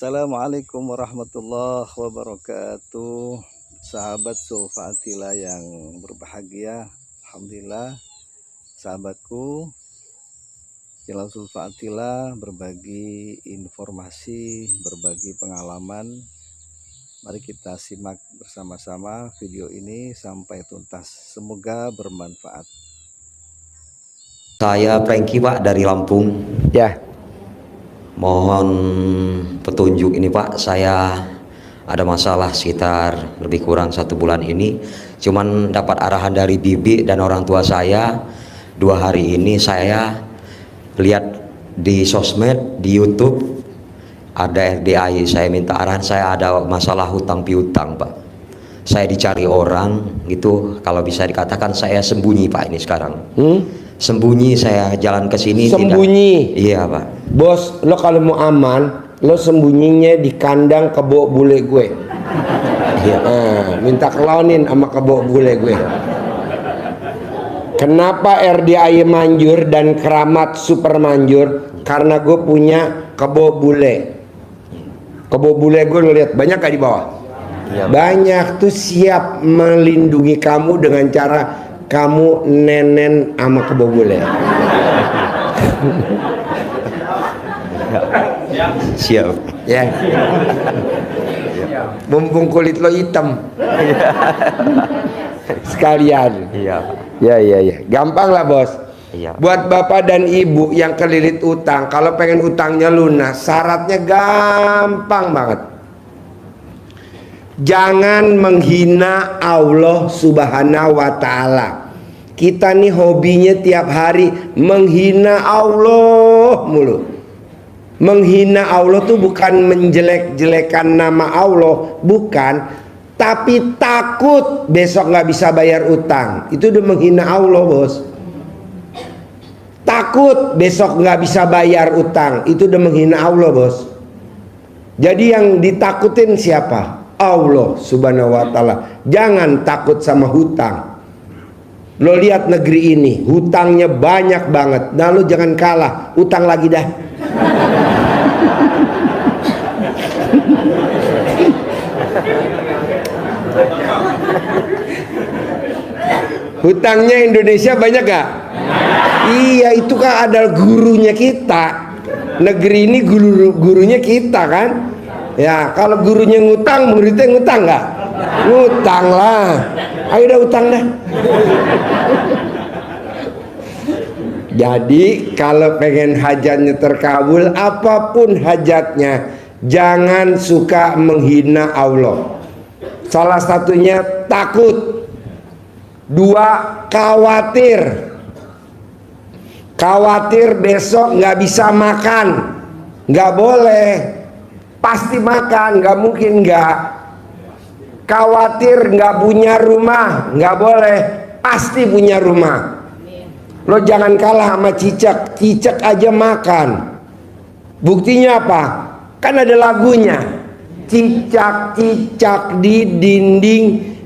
Assalamualaikum warahmatullahi wabarakatuh. Sahabat Sulfatila yang berbahagia, alhamdulillah sahabatku channel Sulfatila berbagi informasi, berbagi pengalaman. Mari kita simak bersama-sama video ini sampai tuntas, semoga bermanfaat. Saya Franky Pak dari Lampung. Ya. Mohon petunjuk ini Pak, saya ada masalah sekitar lebih kurang 1 bulan ini. Cuman dapat arahan dari bibi dan orang tua saya. 2 hari ini saya lihat di sosmed, di YouTube ada RDAI. Saya minta arahan, saya ada masalah hutang piutang Pak. Saya dicari orang gitu, kalau bisa dikatakan saya sembunyi Pak ini sekarang. Sembunyi, saya jalan ke sini. Sembunyi. Tidak. Iya Pak. Bos, lo kalau mau aman, lo sembunyinya di kandang kebo bule gue. Iya. Minta kelonin sama kebo bule gue. Kenapa RDAI manjur dan keramat super manjur? Karena gue punya kebo bule. Kebo bule gue, lo lihat banyak gak di bawah? Iya. Banyak tuh, siap melindungi kamu dengan cara kamu nenen sama kebo bule. Siap. Ya. Mumpung kulit lo hitam. Sekalian. Iya. Ya. Gampang lah bos. Iya. Buat bapak dan ibu yang kelilit utang, kalau pengen utangnya lunas, syaratnya gampang banget. Jangan menghina Allah Subhanahu wa ta'ala. Kita nih hobinya tiap hari menghina Allah mulu. Menghina Allah tuh bukan menjelek-jelekan nama Allah, bukan, tapi takut besok nggak bisa bayar utang. Itu udah menghina Allah bos. Takut besok nggak bisa bayar utang, itu udah menghina Allah bos. Jadi yang ditakutin siapa? Allah Subhanahu wa ta'ala. Jangan takut sama hutang. Lo lihat negeri ini, hutangnya banyak banget. Nah lo jangan kalah, utang lagi dah. Hutangnya Indonesia banyak gak? Iya, itu kan ada gurunya kita. Negeri ini gurunya kita kan. Ya, kalau gurunya ngutang, muridnya ngutang nggak? Ngutang lah. Ayo dah utang dah. Jadi kalau pengen hajatnya terkabul, apapun hajatnya, jangan suka menghina Allah. Salah satunya takut. 2, khawatir. Khawatir besok nggak bisa makan. Nggak boleh. Pasti makan, nggak mungkin nggak. Khawatir nggak punya rumah, nggak boleh, pasti punya rumah. Lo jangan kalah sama cicak, cicak aja makan. Buktinya apa? Kan ada lagunya. Cicak-cicak di dinding,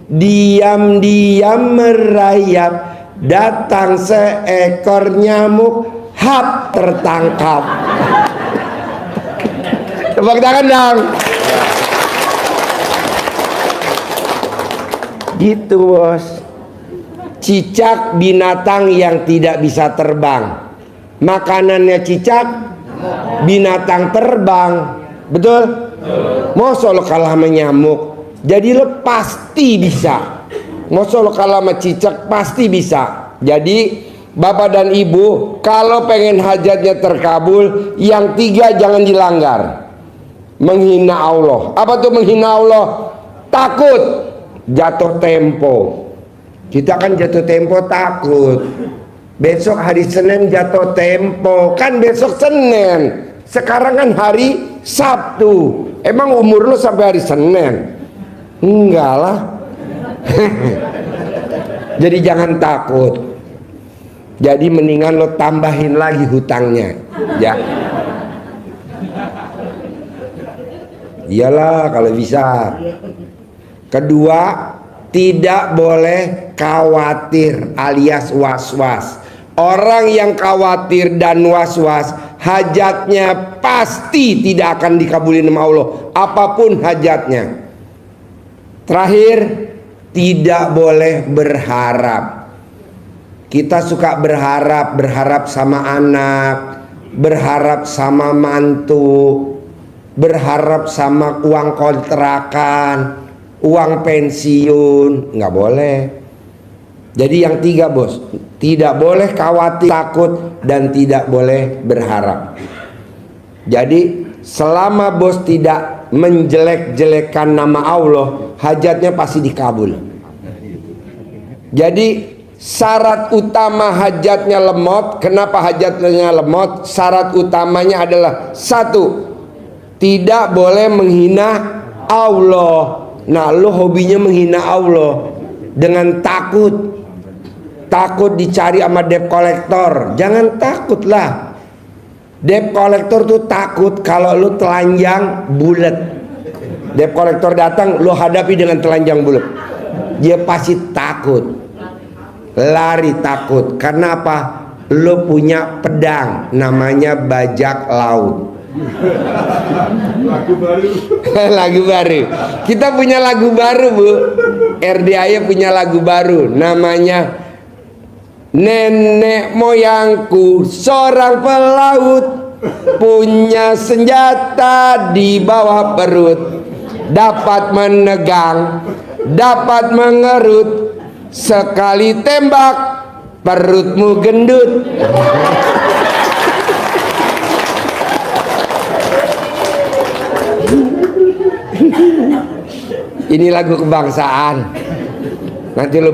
diam-diam merayap, datang seekor nyamuk, hap, tertangkap. Tepuk tangan dong. Gitu bos. Cicak binatang yang tidak bisa terbang. Makanannya cicak, binatang terbang. Betul? Masa lo kalah sama nyamuk? Jadi lo pasti bisa. Masa lo kalah sama cicak? Pasti bisa. Jadi bapak dan ibu, kalau pengen hajatnya terkabul, yang 3 jangan dilanggar. Menghina Allah. Apa tuh menghina Allah? Takut jatuh tempo. Kita kan jatuh tempo takut. Besok hari Senin jatuh tempo. Kan besok Senin. Sekarang kan hari Sabtu. Emang umur lo sampai hari Senin? Enggak lah. Jadi jangan takut. Jadi mendingan lo tambahin lagi hutangnya. Ya. Iyalah kalau bisa. Kedua, tidak boleh khawatir alias was-was. Orang yang khawatir dan was-was hajatnya pasti tidak akan dikabulin sama Allah, apapun hajatnya. Terakhir, tidak boleh berharap. Kita suka berharap sama anak, berharap sama mantu, berharap sama uang kontrakan, uang pensiun. Nggak boleh. Jadi yang tiga, bos, tidak boleh khawatir, takut, dan tidak boleh berharap. Jadi selama bos tidak menjelek-jelekan nama Allah, hajatnya pasti dikabul. Jadi syarat utama hajatnya lemot. Kenapa hajatnya lemot? Syarat utamanya adalah satu, tidak boleh menghina Allah. Nah, lo hobinya menghina Allah dengan takut dicari sama debt collector. Jangan takut lah. Debt collector tuh takut kalau lu telanjang bulat. Debt collector datang, lu hadapi dengan telanjang bulat, dia pasti takut, lari takut. Karena apa? Lu punya pedang, namanya bajak laut. Lagu baru. Kita punya lagu baru, Bu. RDAY punya lagu baru, namanya nenek moyangku seorang pelaut, punya senjata di bawah perut, dapat menegang, dapat mengerut, sekali tembak perutmu gendut. Ini lagu kebangsaan. Nanti lu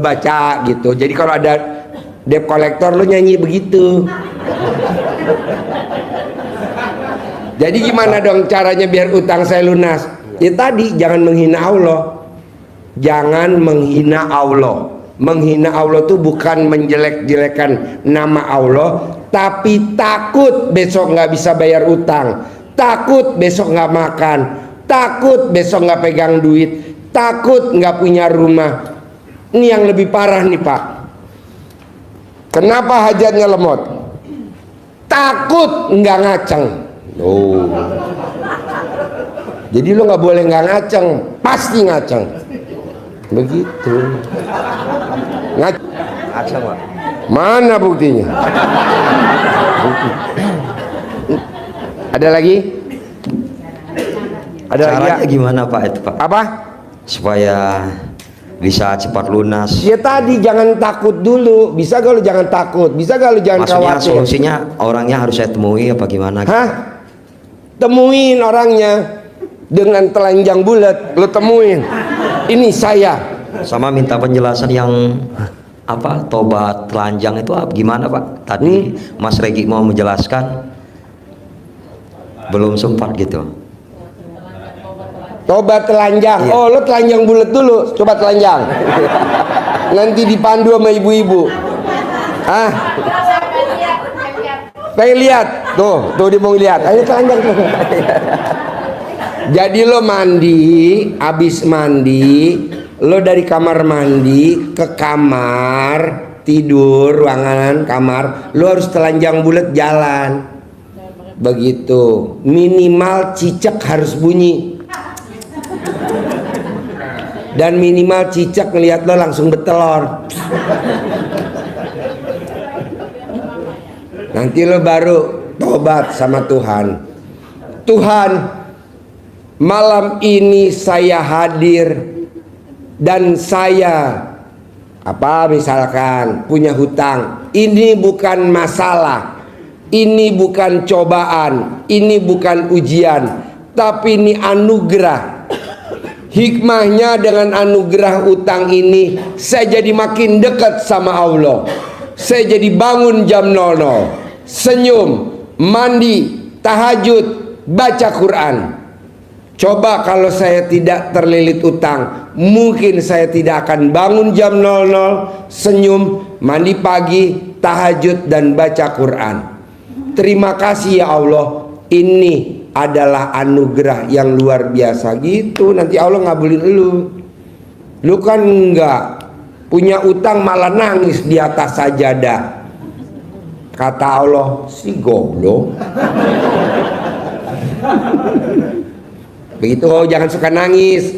baca gitu. Jadi kalau ada debt collector lu nyanyi begitu. Jadi gimana dong caranya biar utang saya lunas? Ya tadi, jangan menghina Allah. Jangan menghina Allah. Menghina Allah itu bukan menjelek-jelekan nama Allah, tapi takut besok nggak bisa bayar utang, takut besok nggak makan, takut besok nggak pegang duit, takut nggak punya rumah. Ini yang lebih parah nih, Pak. Kenapa hajatnya lemot? Takut nggak ngaceng. Oh. Jadi lo nggak boleh nggak ngaceng, pasti ngaceng. Begitu. Ngaceng, Pak. Mana buktinya? Ada lagi? Ada Caranya lagi? gimana Pak itu Pak? Apa? Supaya bisa cepat lunas. Ya tadi, jangan takut dulu. Bisa gak lu jangan takut? Bisa gak lu jangan Maksudnya khawatir? solusinya orangnya harus saya temui apa gimana? Hah? Temuin orangnya dengan telanjang bulat, lu temuin. Ini saya. Sama minta penjelasan yang apa tobat telanjang itu gimana Pak? Tadi Mas Regi mau menjelaskan, belum sempat gitu. Tobat telanjang. Iya. Oh, lo telanjang bulat dulu. Coba telanjang. Nanti dipandu sama ibu-ibu. Ah. Pengen lihat. Tuh dia mau lihat. Ayo telanjang tuh. Jadi lo mandi, habis mandi, lo dari kamar mandi ke kamar tidur, ruangan kamar, lo harus telanjang bulat jalan. Begitu. Minimal cicak harus bunyi. Dan minimal cicak ngelihat lo langsung bertelur. Nanti lo baru tobat sama Tuhan. Tuhan, malam ini saya hadir dan saya misalkan punya hutang. Ini bukan masalah, ini bukan cobaan, ini bukan ujian, tapi ini anugerah. Hikmahnya dengan anugerah utang ini, saya jadi makin dekat sama Allah. Saya jadi bangun jam 00, senyum, mandi, tahajud, baca Quran. Coba kalau saya tidak terlilit utang, mungkin saya tidak akan bangun jam 00, senyum, mandi pagi, tahajud, dan baca Quran. Terima kasih ya Allah, ini adalah anugerah yang luar biasa gitu. Nanti Allah ngabulin lu kan enggak punya utang malah nangis di atas sajadah. Kata Allah, si goblok. Begitu, oh, jangan suka nangis.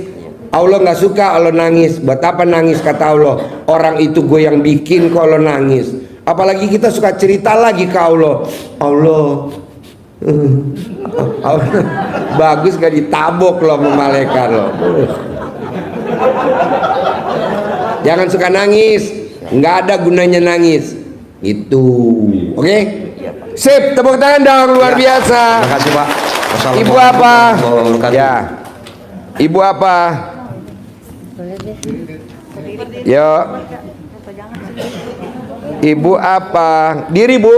Allah nggak suka Allah nangis. Buat apa nangis? Kata Allah, orang itu gue yang bikin kok Allah nangis. Apalagi kita suka cerita lagi ke Allah. Allah, bagus gak ditabok loh sama malaikat loh. Jangan suka nangis, nggak ada gunanya nangis. Itu, oke? Sip, tepuk tangan dong, luar biasa. Terima kasih Pak. Ibu apa? Wassalamualaikum. Ya, ibu apa? Yo, ibu apa? Diri bu.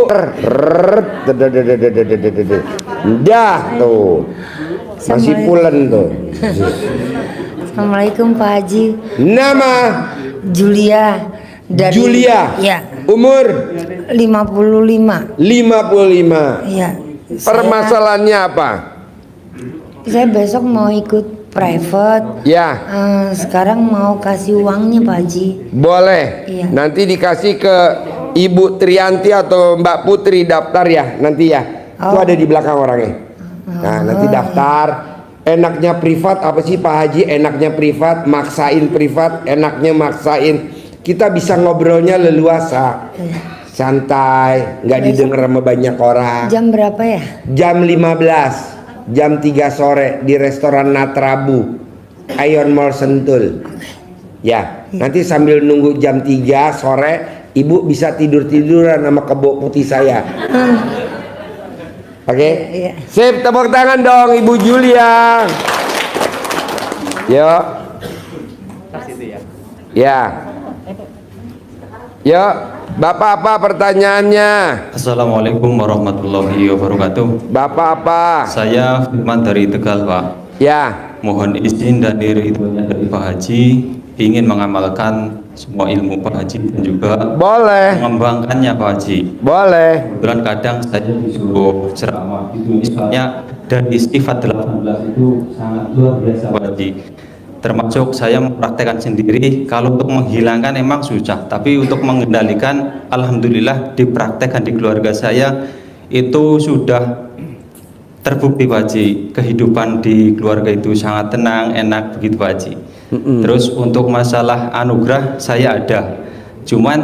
Dah tuh, masih pulen tuh. Assalamualaikum Pak Haji. Nama Julia dari Julia. Ya, Umur 55. 55. Ya. Permasalahannya apa? Saya besok mau ikut private. Ya, Sekarang mau kasih uangnya Pak Haji. boleh. Iya. Nanti dikasih ke Ibu Trianti atau Mbak Putri daftar ya nanti ya. Itu Oh. ada di belakang orangnya. Nah, nanti daftar. Enaknya privat apa sih Pak Haji? Enaknya privat, maksain privat, enaknya maksain. Kita bisa ngobrolnya leluasa. Santai, nggak didengar sama banyak orang. Jam berapa ya? Jam 15, jam 3 sore di restoran Natrabu, Ion Mall Sentul. Ya, nanti sambil nunggu jam 3 sore, Ibu bisa tidur-tiduran sama kebo putih saya. Oke? Iya. Sip, tepuk tangan dong Ibu Julia. Yuk. Ya. Yuk, Bapak apa pertanyaannya? Assalamualaikum warahmatullahi wabarakatuh. Bapak apa? Saya Firman dari Tegal, Pak. Ya. Mohon izin dan ridhonya dari Pak Haji, ingin mengamalkan semua ilmu Pak Haji dan juga Boleh. mengembangkannya Pak Haji. Boleh. Kebetulan kadang saya disuruh ceramah itu, misalnya dari sifat 18 itu sangat luar biasa Pak Haji. Termasuk saya mempraktekkan sendiri. Kalau untuk menghilangkan emang susah, tapi untuk mengendalikan alhamdulillah dipraktekkan di keluarga saya itu sudah terbukti Pak Haji. Kehidupan di keluarga itu sangat tenang, enak begitu Pak Haji. Terus untuk masalah anugerah saya ada, cuman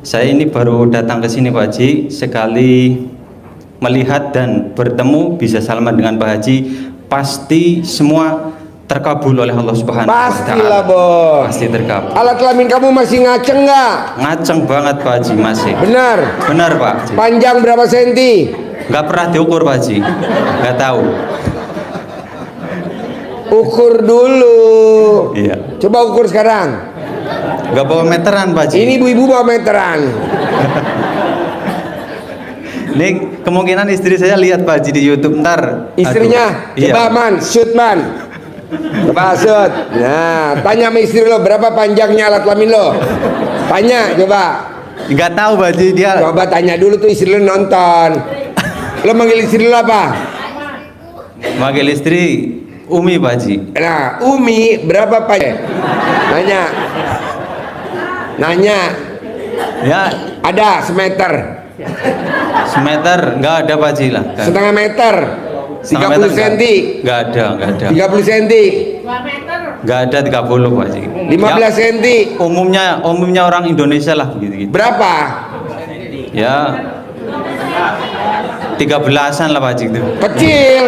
saya ini baru datang ke sini Pak Haji, sekali melihat dan bertemu bisa salaman dengan Pak Haji, pasti semua terkabul oleh Allah Subhanahu wa Pastilah Ta'ala. bos. Pasti terkabul. Alat kelamin kamu masih ngaceng nggak? Ngaceng banget Pak Haji masih. Benar. Benar Pak Haji. Panjang berapa senti? Nggak pernah diukur Pak Haji. Nggak tahu. Ukur dulu. Iya. Coba ukur sekarang. Nggak bawa meteran Pak Haji. Ini ibu-ibu bawa meteran. Ini kemungkinan istri saya lihat Pak Haji di YouTube ntar. Istrinya, Aduh. coba Iya. man, shoot man. Coba shoot. Nah, tanya sama istri lo berapa panjangnya alat kelamin lo. Tanya, coba. Nggak tahu Pak Haji dia. Coba tanya dulu tuh istri lo nonton. Lo manggil istri lo apa? Manggil istri Umi Pak Haji. Nah, Umi berapa panjang? Nanya. Nanya. Ya Ada semeter. semeter nggak ada Pak Haji lah. Nggak. Setengah meter. 30 cm. Nggak ada. 30 cm. Nggak ada 30 Pak Haji. 15 Ya, cm. umumnya orang Indonesia lah begitu. Berapa? Ya 13-an lah Pak Haji itu. Kecil.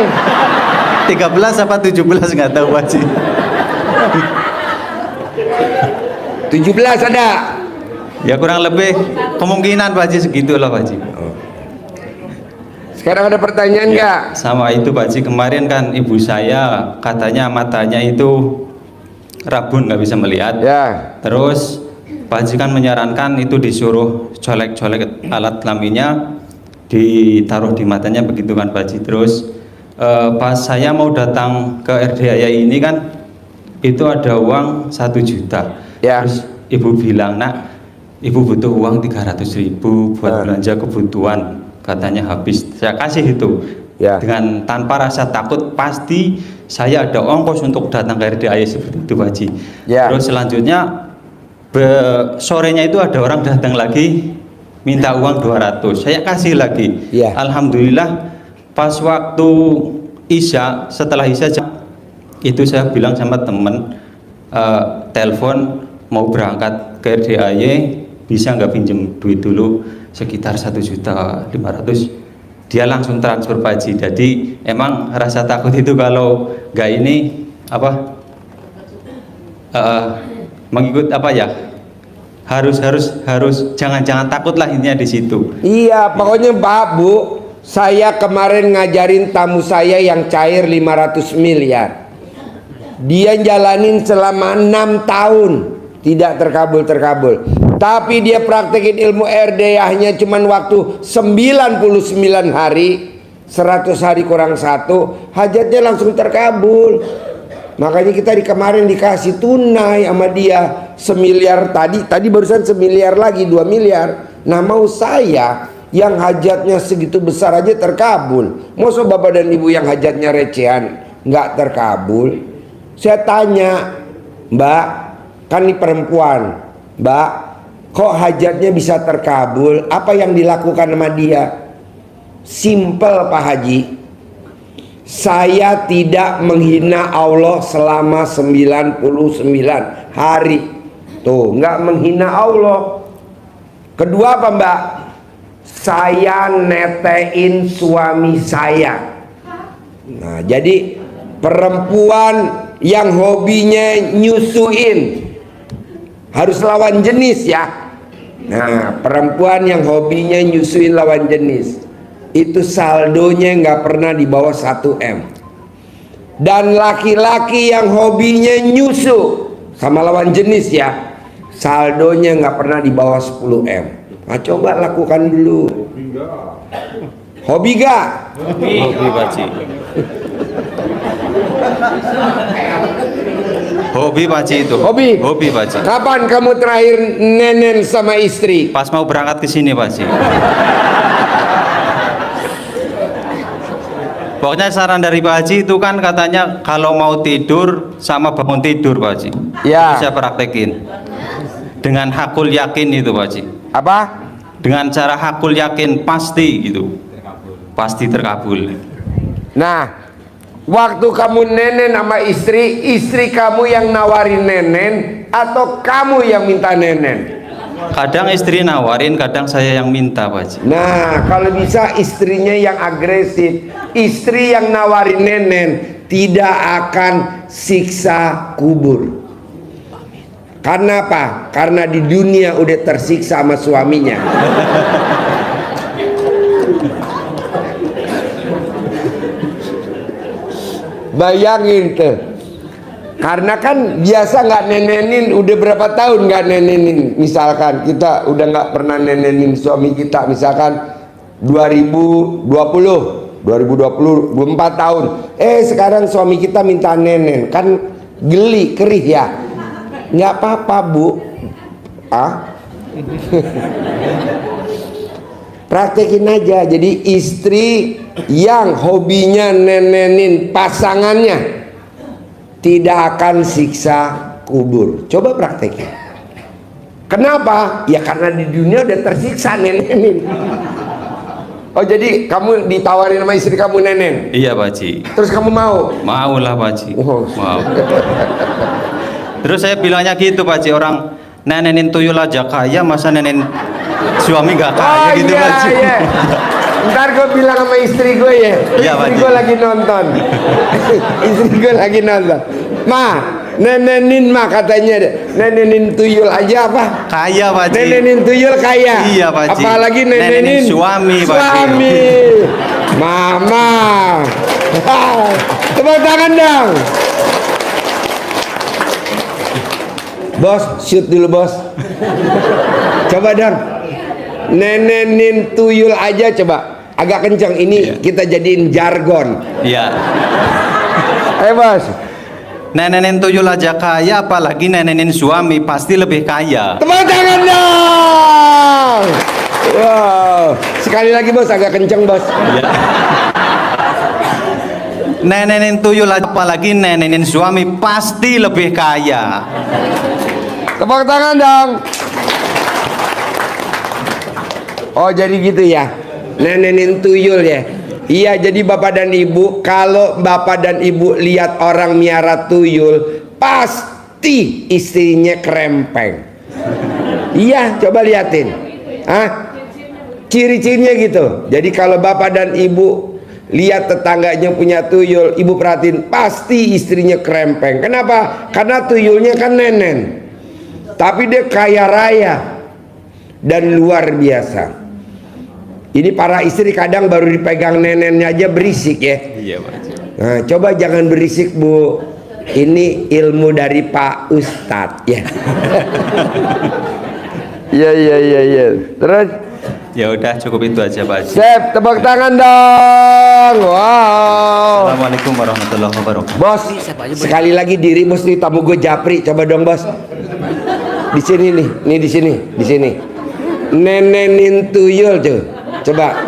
13 apa 17 nggak tahu Pak Haji. 17 ada. Ya kurang lebih kemungkinan Pak Haji segitulah Pak Haji. Sekarang ada pertanyaan nggak? Sama itu Pak Haji, kemarin kan ibu saya katanya matanya itu rabun nggak bisa melihat. Ya. Terus Pak Haji kan menyarankan itu disuruh colek-colek alat kelaminnya ditaruh di matanya begitu kan Pak Haji. Terus pas saya mau datang ke RDIA ini kan itu ada uang 1 juta. Ya. Terus ibu bilang, nak, ibu butuh uang 300.000 buat belanja kebutuhan, katanya habis. Saya kasih itu. Ya. Dengan tanpa rasa takut, pasti saya ada ongkos untuk datang ke RDIA seperti itu Pak Haji. Ya. Terus selanjutnya sorenya itu ada orang datang lagi minta uang 200, saya kasih lagi. Iya. Alhamdulillah pas waktu Isya, setelah Isya itu saya bilang sama temen, telepon mau berangkat ke RDAY, bisa nggak pinjem duit dulu sekitar 1.500.000. Dia langsung transfer Pak Haji. Jadi emang rasa takut itu kalau nggak ini apa mengikut apa ya, harus jangan takutlah, intinya di situ. Iya, pokoknya Pak Bu, saya kemarin ngajarin tamu saya yang cair 500 miliar. Dia jalanin selama 6 tahun, tidak terkabul. Tapi dia praktekin ilmu RDA-nya cuman waktu 99 hari, 100 hari kurang 1, hajatnya langsung terkabul. Makanya kita kemarin dikasih tunai sama dia 1 miliar, tadi barusan 1 miliar lagi 2 miliar. Nah, mau saya yang hajatnya segitu besar aja terkabul, masa bapak dan ibu yang hajatnya recehan nggak terkabul? Saya tanya, Mbak, kan ini perempuan, Mbak, kok hajatnya bisa terkabul? Apa yang dilakukan sama dia? Simple Pak Haji, saya tidak menghina Allah selama 99 hari. Tuh, nggak menghina Allah. Kedua apa Mbak? Saya netein suami saya. Nah, jadi perempuan yang hobinya nyusuin harus lawan jenis ya. Nah, perempuan yang hobinya nyusuin lawan jenis itu saldonya nggak pernah di bawah 1 M. Dan laki-laki yang hobinya nyusu sama lawan jenis ya, saldonya nggak pernah di bawah 10 M. Nah, coba lakukan dulu. Hobi gak? Hobi Pak Haji. Hobi Pak Haji itu. Hobi Pak Haji. Kapan kamu terakhir nenen sama istri? Pas mau berangkat ke sini Pak Haji. Pokoknya saran dari Pak Haji itu kan katanya kalau mau tidur sama bangun tidur Pak Haji. Ya. Itu saya praktekin. Dengan hakul yakin itu Pak Haji. Apa? Dengan cara hakul yakin pasti gitu. Pasti terkabul. Nah, waktu kamu nenen sama istri kamu yang nawarin nenen atau kamu yang minta nenen? Kadang istri nawarin, kadang saya yang minta Pak Haji. Nah, kalau bisa istrinya yang agresif. Istri yang nawarin nenen tidak akan siksa kubur. Karena apa? Karena di dunia udah tersiksa sama suaminya. Bayangin tuh. Karena kan biasa nggak nenenin, udah berapa tahun nggak nenenin. Misalkan kita udah nggak pernah nenenin suami kita, misalkan 2020 24 tahun. Sekarang suami kita minta nenen, kan geli, kerih ya. Nggak apa-apa Bu. Praktekin aja. Jadi istri yang hobinya nenenin pasangannya tidak akan siksa kubur. Coba praktekin. Kenapa? Ya karena di dunia udah tersiksa nenenin. Oh, jadi kamu ditawarin sama istri kamu nenen? Iya Pak Haji. Terus kamu mau? Mau lah Pak Haji. Oh. Mau. Terus saya bilangnya gitu Pak Haji, orang nenenin tuyul aja kaya, masa nenenin suami gak kaya gitu Pak Haji. Iya. Ntar gue bilang sama istri gue ya. Iya, Istri Pak gue Haji. lagi nonton. Istri gue lagi nonton. Ma, nenenin mah katanya, nenenin tuyul aja apa? Kaya Pak Haji. Nenenin tuyul kaya. Iya, Pak Haji. Apalagi nenenin suami Pak Haji. Suami. Mama. Tepuk tangan dong. Bos, shoot dulu bos. Coba dong. Nenenin tuyul aja coba. Agak kencang ini, kita jadiin jargon. Iya. Ayo bos. Nenenin tuyul aja kaya, apalagi nenenin suami pasti lebih kaya. Tepuk tangan dong. Wow. Sekali lagi bos, agak kencang bos. Iya. Nenenin tuyul aja, apalagi nenenin suami pasti lebih kaya. Tepuk tangan dong. Oh jadi gitu ya, nenenin tuyul ya. Iya, jadi bapak dan ibu, kalau bapak dan ibu lihat orang miara tuyul, pasti istrinya krempeng. Iya, coba liatin. Ciri-cirinya gitu. Jadi kalau bapak dan ibu lihat tetangganya punya tuyul, ibu perhatiin, pasti istrinya krempeng. Kenapa? Karena tuyulnya kan nenen, tapi dia kaya raya dan luar biasa. Ini para istri kadang baru dipegang nenennya aja berisik ya. Iya Pak Haji. Nah, coba jangan berisik Bu. Ini ilmu dari Pak Ustadz ya. Iya. Terus? Ya udah cukup itu aja Pak Haji. Sip, tepuk tangan dong. Wow. Assalamualaikum warahmatullahi wabarakatuh. Bos, sekali lagi diri bos nih, tamu gue japri. Coba dong bos. Di sini nih, di sini. Nenenin tuyul tuh. Coba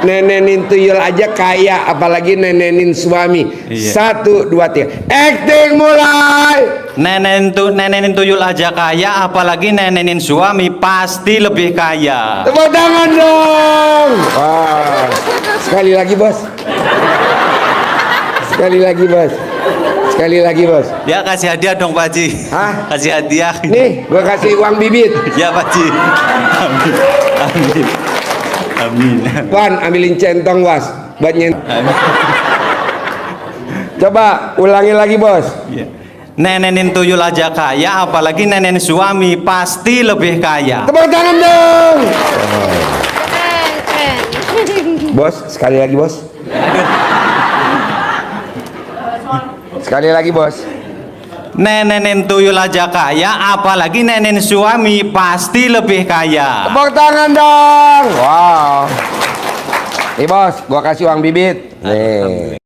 nenenin tuyul aja kaya, apalagi nenenin suami. Iya. 1, 2, 3 acting mulai. Nenenin tuyul aja kaya, apalagi nenenin suami pasti lebih kaya. Tepuk tangan dong. Wah. Sekali lagi bos. Sekali lagi bos. Ya kasih hadiah dong Pak Haji. Hah? Kasih hadiah. Nih gua kasih uang bibit. Ya Pak Haji. Amin. Wan, ambilin centong was buat Amin. Coba ulangi lagi bos. Ya. Nenenin tuyul aja kaya, apalagi nenenin suami pasti lebih kaya. Tepuk tangan dong. Bos, sekali lagi bos. Sekali lagi bos. Nenenin tuyul aja kaya, apalagi nenenin suami pasti lebih kaya. Tepuk tangan dong. Wow. Nih bos, gua kasih uang bibit. Nih.